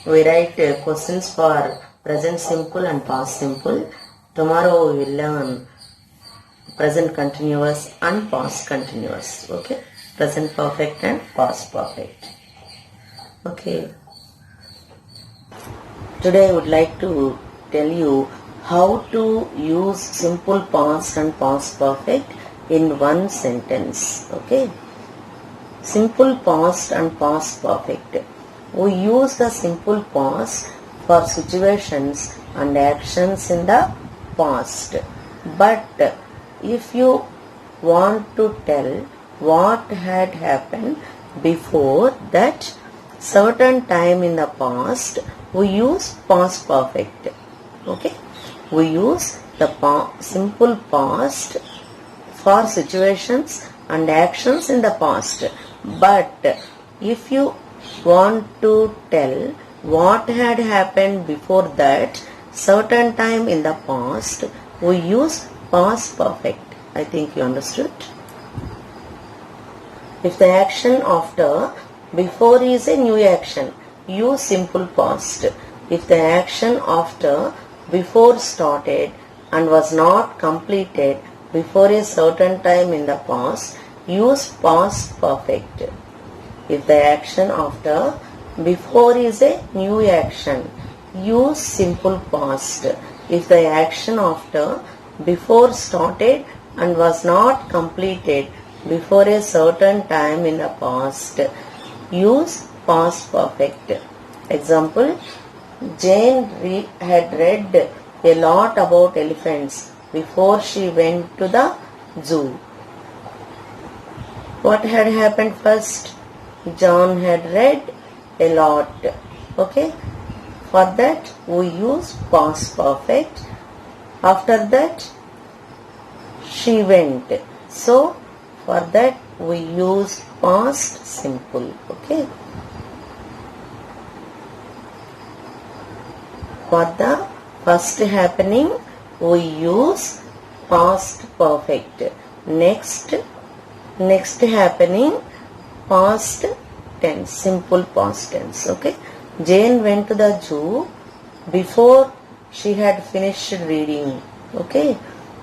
we write questions for present simple and past simple. Tomorrow we will learn present continuous and past continuous. Okay, present perfect and past perfect. Okay, today I would like to tell you how to use simple past and past perfect in one sentence. Okay, simple past and past perfect. We use the simple past for situations and actions in the past. But if you want to tell what had happened before that certain time in the past, we use past perfect. Okay, we use the simple past for situations and actions in the past. But if you want to tell what had happened before that certain time in the past, we use past perfect. I think you understood. If the action after before is a new action, use simple past. If the action after before started and was not completed before a certain time in the past, use past perfect. If the action after before is a new action, use simple past. If the action after before started and was not completed before a certain time in the past, use past perfect. Example, Jane had read a lot about elephants before she went to the zoo. What had happened first? John had read a lot. Okay, for that we use past perfect. After that she went, so for that we use past simple. Okay, for the first happening we use past perfect. Next happening, past tense, simple past tense. Okay, Jane went to the zoo before she had finished reading. Okay,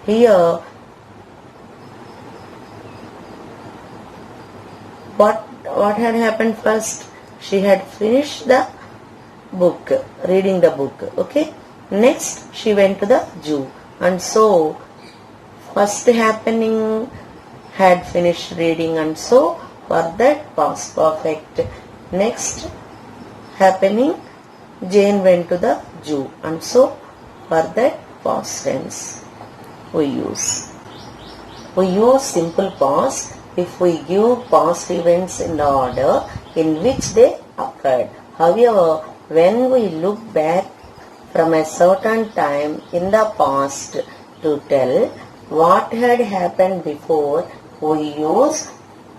here what had happened first? She had finished the book, reading the book. Okay, next she went to the zoo, and so first happening had finished reading, and so for that past perfect. Next happening, Jane went to the zoo, and so for that past tense we use simple past if we give past events in the order in which they occurred. However, when we look back from a certain time in the past to tell what had happened before, we use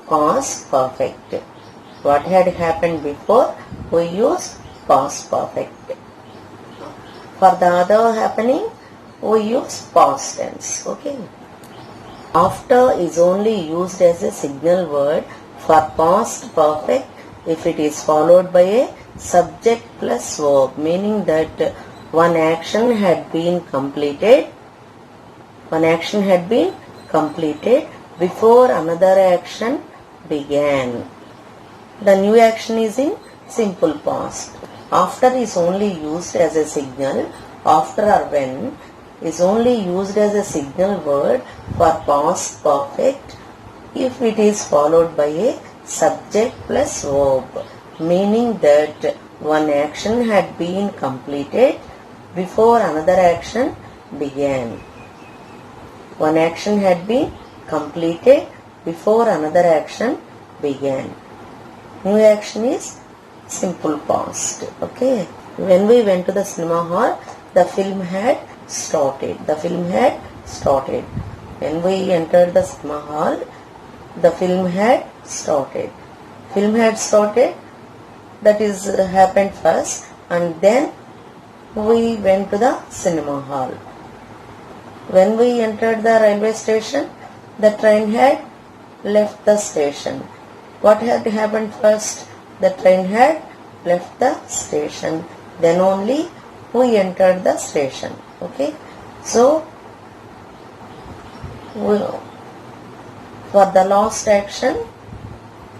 past perfect. What had happened before, we use past perfect. For the other happening, we use past tense. Okay. After is only used as a signal word for past perfect if it is followed by a subject plus verb, meaning that one action had been completed before another action began. The new action is in simple past. After is only used as a signal. After or when is only used as a signal word for past perfect if it is followed by a subject plus verb, meaning that one action had been completed before another action began. One action had been completed before another action began. New action is simple past. Okay. When we went to the cinema hall, the film had started. When we entered the cinema hall, the film had started. That is happened first, and then we went to the cinema hall. When we entered the railway station, the train had left the station. What had happened first? The train had left the station, then only we entered the station. Okay, so for the last action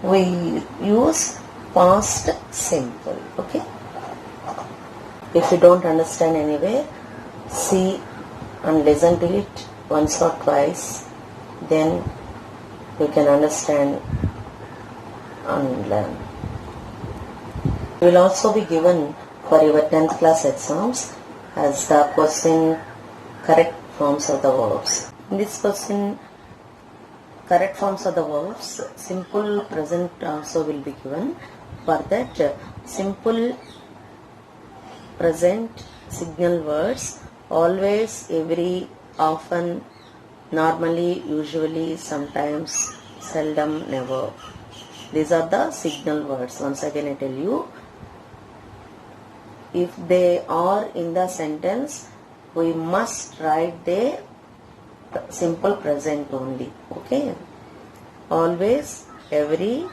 we use past simple. Okay, if you don't understand anyway, see and listen to it once or twice, then you can understand and learn. You will also be given for your 10th class exams as the question correct forms of the verbs. In this question, correct forms of the verbs, simple present also will be given. For that, simple present signal words, always, every, often, normally, usually, sometimes, seldom, never. These are the signal words. Once again I tell you, if they are in the sentence, we must write the simple present only. Okay, always, every,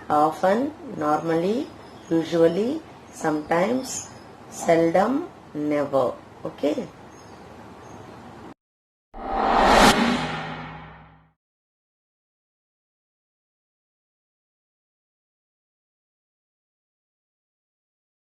often, normally, usually, sometimes, seldom, never. Okay.